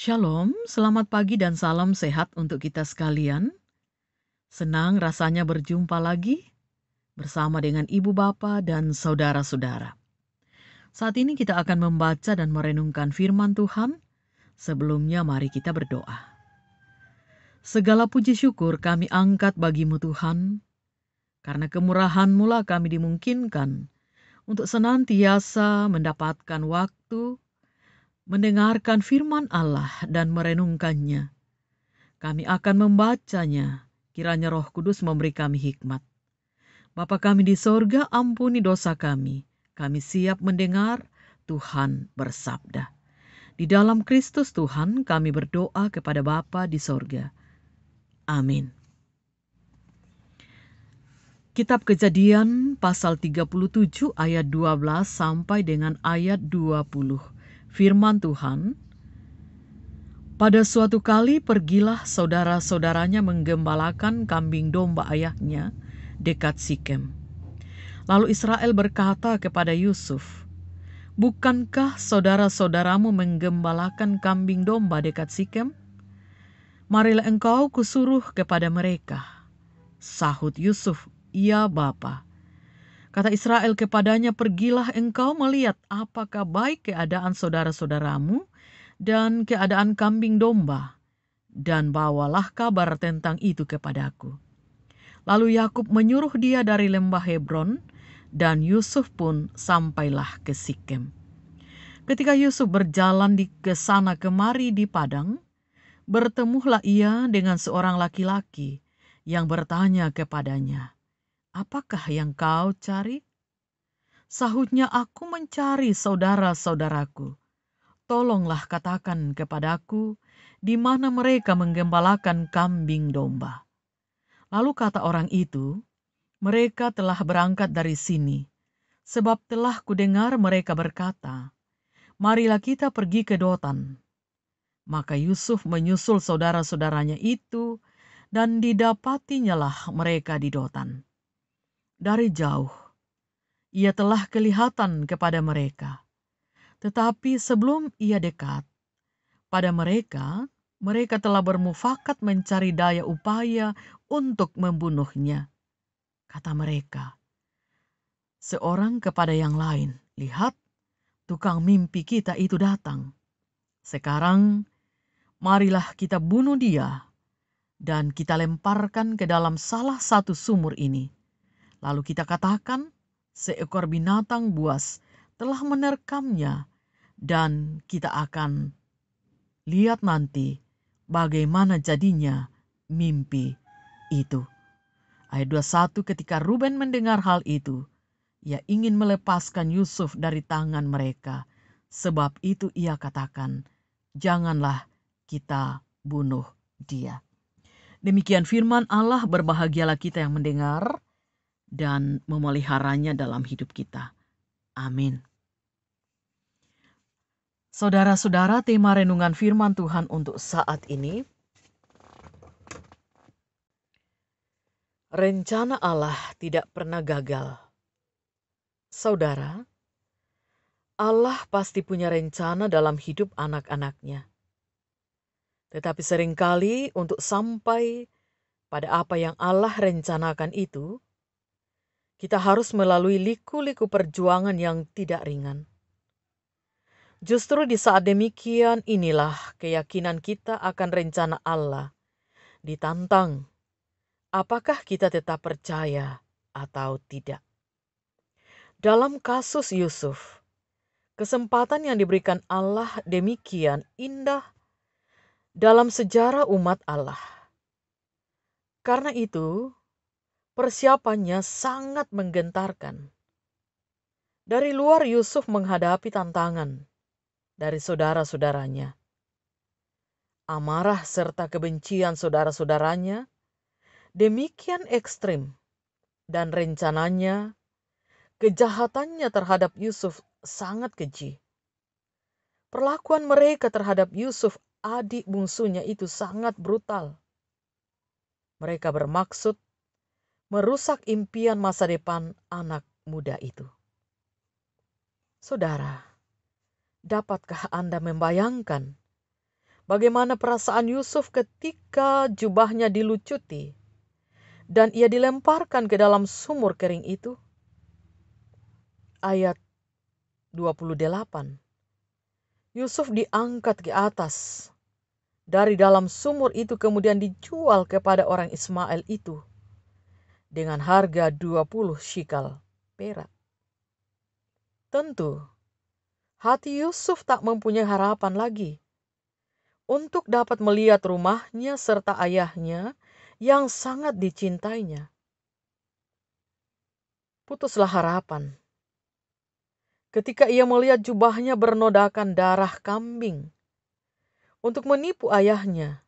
Shalom, selamat pagi dan salam sehat untuk kita sekalian. Senang rasanya berjumpa lagi bersama dengan ibu bapa dan saudara-saudara. Saat ini kita akan membaca dan merenungkan firman Tuhan. Sebelumnya mari kita berdoa. Segala puji syukur kami angkat bagimu Tuhan, karena kemurahan-Mu lah kami dimungkinkan untuk senantiasa mendapatkan waktu mendengarkan firman Allah dan merenungkannya. Kami akan membacanya, kiranya Roh Kudus memberi kami hikmat. Bapa kami di sorga, ampuni dosa kami. Kami siap mendengar, Tuhan bersabda. Di dalam Kristus Tuhan kami berdoa kepada Bapa di sorga. Amin. Kitab Kejadian pasal 37 ayat 12 sampai dengan ayat 20. Firman Tuhan, pada suatu kali pergilah saudara-saudaranya menggembalakan kambing domba ayahnya dekat Sikem. Lalu Israel berkata kepada Yusuf, "Bukankah saudara-saudaramu menggembalakan kambing domba dekat Sikem? Marilah engkau kusuruh kepada mereka." Sahut Yusuf, "Ya Bapa." Kata Israel kepadanya, "Pergilah engkau melihat apakah baik keadaan saudara-saudaramu dan keadaan kambing domba, dan bawalah kabar tentang itu kepadaku." Lalu Yakub menyuruh dia dari lembah Hebron, dan Yusuf pun sampailah ke Sikem. Ketika Yusuf berjalan ke sana kemari di padang, bertemulah ia dengan seorang laki-laki yang bertanya kepadanya, "Apakah yang kau cari?" Sahutnya, "Aku mencari saudara-saudaraku. Tolonglah katakan kepadaku, di mana mereka menggembalakan kambing domba." Lalu kata orang itu, "Mereka telah berangkat dari sini, sebab telah kudengar mereka berkata, 'Marilah kita pergi ke Dotan.'" Maka Yusuf menyusul saudara-saudaranya itu, dan didapatinyalah mereka di Dotan. Dari jauh, ia telah kelihatan kepada mereka. Tetapi sebelum ia dekat pada mereka, mereka telah bermufakat mencari daya upaya untuk membunuhnya. Kata mereka seorang kepada yang lain, "Lihat, tukang mimpi kita itu datang. Sekarang, marilah kita bunuh dia dan kita lemparkan ke dalam salah satu sumur ini. Lalu kita katakan, seekor binatang buas telah menerkamnya, dan kita akan lihat nanti bagaimana jadinya mimpi itu." Ayat 21, ketika Ruben mendengar hal itu, ia ingin melepaskan Yusuf dari tangan mereka. Sebab itu ia katakan, "Janganlah kita bunuh dia." Demikian firman Allah, berbahagialah kita yang mendengar dan memeliharanya dalam hidup kita. Amin. Saudara-saudara, tema renungan firman Tuhan untuk saat ini, rencana Allah tidak pernah gagal. Saudara, Allah pasti punya rencana dalam hidup anak-anaknya. Tetapi seringkali untuk sampai pada apa yang Allah rencanakan itu, kita harus melalui liku-liku perjuangan yang tidak ringan. Justru di saat demikian inilah keyakinan kita akan rencana Allah ditantang. Apakah kita tetap percaya atau tidak? Dalam kasus Yusuf, kesempatan yang diberikan Allah demikian indah dalam sejarah umat Allah. Karena itu, persiapannya sangat menggentarkan. Dari luar Yusuf menghadapi tantangan dari saudara-saudaranya. Amarah serta kebencian saudara-saudaranya demikian ekstrim, dan rencananya, kejahatannya terhadap Yusuf sangat keji. Perlakuan mereka terhadap Yusuf, adik bungsunya, itu sangat brutal. Mereka bermaksud merusak impian masa depan anak muda itu. Saudara, dapatkah Anda membayangkan Bagaimana perasaan Yusuf ketika jubahnya dilucuti dan ia dilemparkan ke dalam sumur kering itu? Ayat 28. Yusuf diangkat ke atas dari dalam sumur itu, kemudian dijual kepada orang Ismail itu dengan harga 20 shikal perak. Tentu, hati Yusuf tak mempunyai harapan lagi untuk dapat melihat rumahnya serta ayahnya yang sangat dicintainya. Putuslah harapan ketika ia melihat jubahnya bernodakan darah kambing untuk menipu ayahnya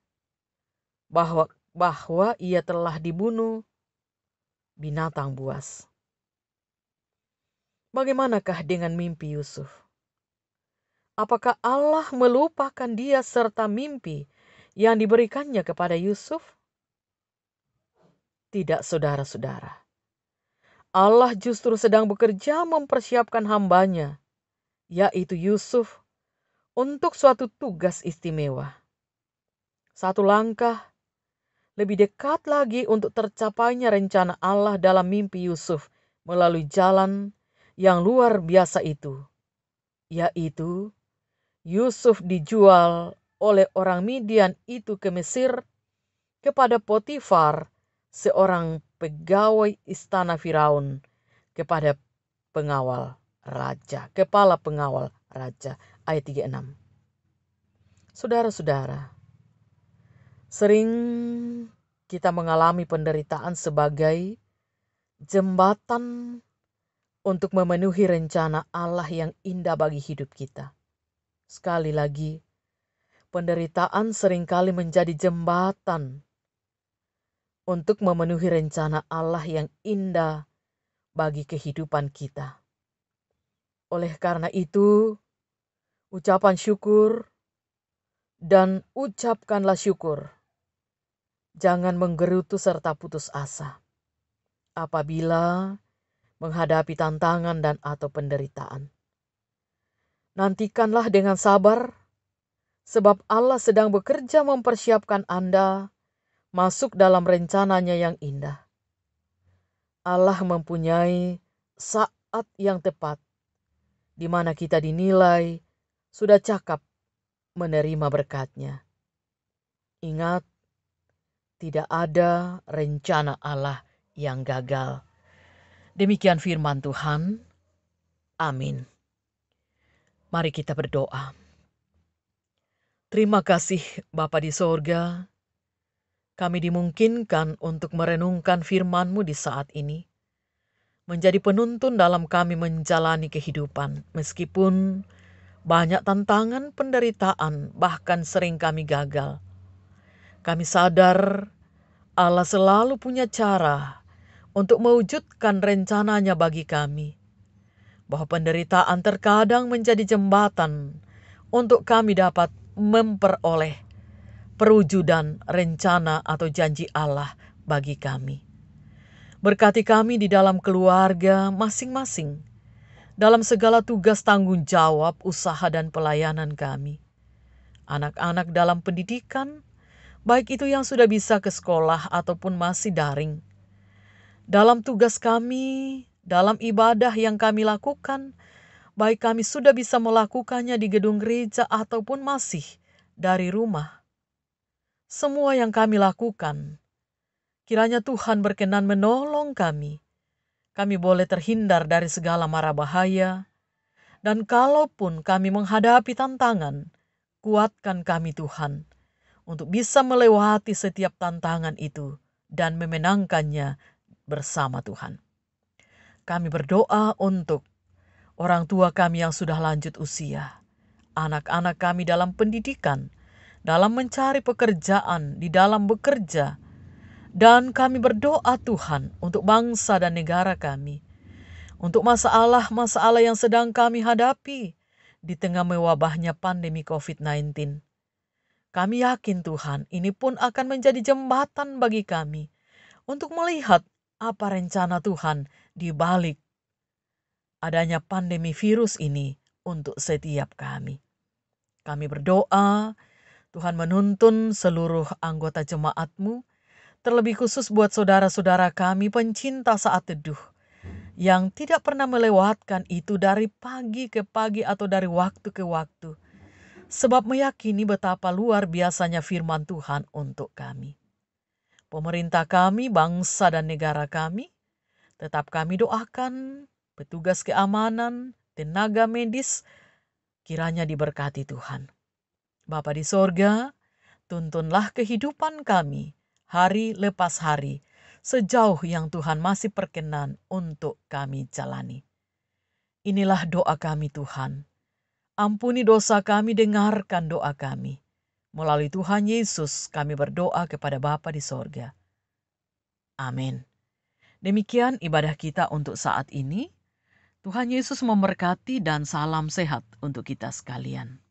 bahwa ia telah dibunuh binatang buas. Bagaimanakah dengan mimpi Yusuf? Apakah Allah melupakan dia serta mimpi yang diberikannya kepada Yusuf? Tidak, saudara-saudara. Allah justru sedang bekerja mempersiapkan hambanya, yaitu Yusuf, untuk suatu tugas istimewa. Satu langkah lebih dekat lagi untuk tercapainya rencana Allah dalam mimpi Yusuf melalui jalan yang luar biasa itu, yaitu Yusuf dijual oleh orang Midian itu ke Mesir kepada Potifar, seorang pegawai istana Firaun, kepada kepala pengawal raja. Ayat 36. Saudara-saudara, sering kita mengalami penderitaan sebagai jembatan untuk memenuhi rencana Allah yang indah bagi hidup kita. Sekali lagi, penderitaan seringkali menjadi jembatan untuk memenuhi rencana Allah yang indah bagi kehidupan kita. Oleh karena itu, ucapan syukur dan ucapkanlah syukur. Jangan menggerutu serta putus asa apabila menghadapi tantangan dan atau penderitaan. Nantikanlah dengan sabar, sebab Allah sedang bekerja mempersiapkan Anda masuk dalam rencananya yang indah. Allah mempunyai saat yang tepat di mana kita dinilai sudah cakap menerima berkat-Nya. Ingat, tidak ada rencana Allah yang gagal. Demikian firman Tuhan. Amin. Mari kita berdoa. Terima kasih Bapa di sorga, kami dimungkinkan untuk merenungkan firman-Mu di saat ini, menjadi penuntun dalam kami menjalani kehidupan, meskipun banyak tantangan, penderitaan, bahkan sering kami gagal. Kami sadar Allah selalu punya cara untuk mewujudkan rencananya bagi kami, bahwa penderitaan terkadang menjadi jembatan untuk kami dapat memperoleh perwujudan rencana atau janji Allah bagi kami. Berkati kami di dalam keluarga masing-masing, dalam segala tugas tanggung jawab, usaha dan pelayanan kami. Anak-anak dalam pendidikan, baik itu yang sudah bisa ke sekolah ataupun masih daring. Dalam tugas kami, dalam ibadah yang kami lakukan, baik kami sudah bisa melakukannya di gedung gereja ataupun masih dari rumah. Semua yang kami lakukan, kiranya Tuhan berkenan menolong kami. Kami boleh terhindar dari segala mara bahaya. Dan kalaupun kami menghadapi tantangan, kuatkan kami Tuhan untuk bisa melewati setiap tantangan itu dan memenangkannya bersama Tuhan. Kami berdoa untuk orang tua kami yang sudah lanjut usia, anak-anak kami dalam pendidikan, dalam mencari pekerjaan, di dalam bekerja, dan kami berdoa Tuhan untuk bangsa dan negara kami, untuk masalah-masalah yang sedang kami hadapi di tengah mewabahnya pandemi COVID-19. Kami yakin Tuhan, ini pun akan menjadi jembatan bagi kami untuk melihat apa rencana Tuhan di balik adanya pandemi virus ini untuk setiap kami. Kami berdoa, Tuhan menuntun seluruh anggota jemaat-Mu, terlebih khusus buat saudara-saudara kami pencinta saat teduh, yang tidak pernah melewatkan itu dari pagi ke pagi atau dari waktu ke waktu, sebab meyakini betapa luar biasanya firman Tuhan untuk kami. Pemerintah kami, bangsa dan negara kami, tetap kami doakan, petugas keamanan, tenaga medis, kiranya diberkati Tuhan. Bapa di sorga, tuntunlah kehidupan kami hari lepas hari, sejauh yang Tuhan masih perkenan untuk kami jalani. Inilah doa kami Tuhan. Ampuni dosa kami, dengarkan doa kami. Melalui Tuhan Yesus kami berdoa kepada Bapa di sorga. Amin. Demikian ibadah kita untuk saat ini. Tuhan Yesus memberkati dan salam sehat untuk kita sekalian.